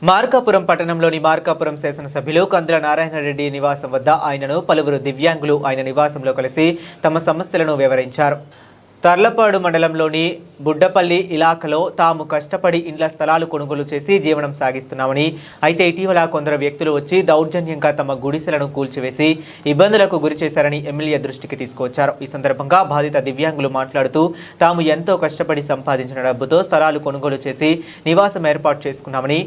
మార్కాపురం పట్టణంలోని మార్కాపురం శాసనసభ్యులు కందుల నారాయణ రెడ్డి నివాసం వద్ద ఆయనను పలువురు దివ్యాంగులు ఆయన నివాసంలో కలిసి తమ సమస్యలను వివరించారు. తర్లపాడు మండలంలోని బుడ్డపల్లి ఇలాకాలో తాము కష్టపడి ఇండ్ల స్థలాలు కొనుగోలు చేసి జీవనం సాగిస్తున్నామని, అయితే ఇటీవల కొందరు వ్యక్తులు వచ్చి దౌర్జన్యంగా తమ గుడిసెలను కూల్చివేసి ఇబ్బందులకు గురిచేశారని ఎమ్మెల్యే దృష్టికి తీసుకొచ్చారు. ఈ సందర్భంగా బాధిత దివ్యాంగులు మాట్లాడుతూ తాము ఎంతో కష్టపడి సంపాదించిన డబ్బుతో స్థలాలు కొనుగోలు చేసి నివాసం ఏర్పాటు చేసుకున్నామని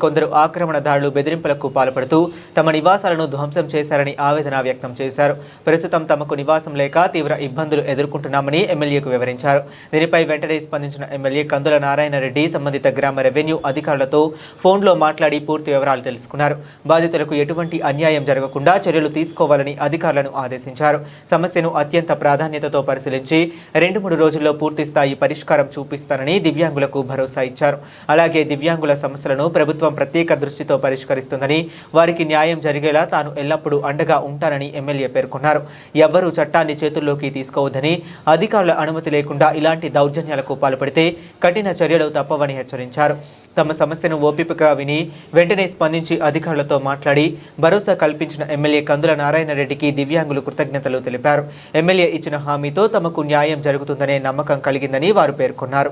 కొందరు ఆక్రమణదారులు బెదిరింపులకు పాల్పడుతూ తమ నివాసాలను ధ్వంసం చేశారని ఆవేదన వ్యక్తం చేశారు. ప్రస్తుతం తమకు నివాసం లేక తీవ్ర ఇబ్బందులు ఎదుర్కొంటున్నామని ఎమ్మెల్యేకు వివరించారు. దీనిపై వెంటనే స్పందించిన ఎమ్మెల్యే కందుల నారాయణ రెడ్డి సంబంధిత గ్రామ రెవెన్యూ అధికారులతో ఫోన్లో మాట్లాడి పూర్తి వివరాలు తెలుసుకున్నారు. బాధితులకు ఎటువంటి అన్యాయం జరగకుండా చర్యలు తీసుకోవాలని అధికారులను ఆదేశించారు. సమస్యను అత్యంత ప్రాధాన్యతతో పరిశీలించి 2-3 రోజుల్లో పూర్తి స్థాయి పరిష్కారం చూపిస్తారని దివ్యాంగులకు భరోసా ఇచ్చారు. అలాగే దివ్యాంగుల సమస్యలను ప్రభుత్వం ప్రత్యేక దృష్టితో పరిష్కరిస్తుందని, వారికి న్యాయం జరిగేలా తాను ఎల్లప్పుడూ అండగా ఉంటానని ఎమ్మెల్యే పేర్కొన్నారు. ఎవ్వరూ చట్టాన్ని చేతుల్లోకి తీసుకోవద్దని, అధికారుల అనుమతి లేకుండా ఇలాంటి దౌర్జన్యాలకు పాల్పడితే కఠిన చర్యలు తప్పవని హెచ్చరించారు. తమ సమస్యను ఓపికగా విని వెంటనే స్పందించి అధికారులతో మాట్లాడి భరోసా కల్పించిన ఎమ్మెల్యే కందుల నారాయణ రెడ్డికి దివ్యాంగులు కృతజ్ఞతలు తెలిపారు. ఎమ్మెల్యే ఇచ్చిన హామీతో తమకు న్యాయం జరుగుతుందనే నమ్మకం కలిగిందని వారు పేర్కొన్నారు.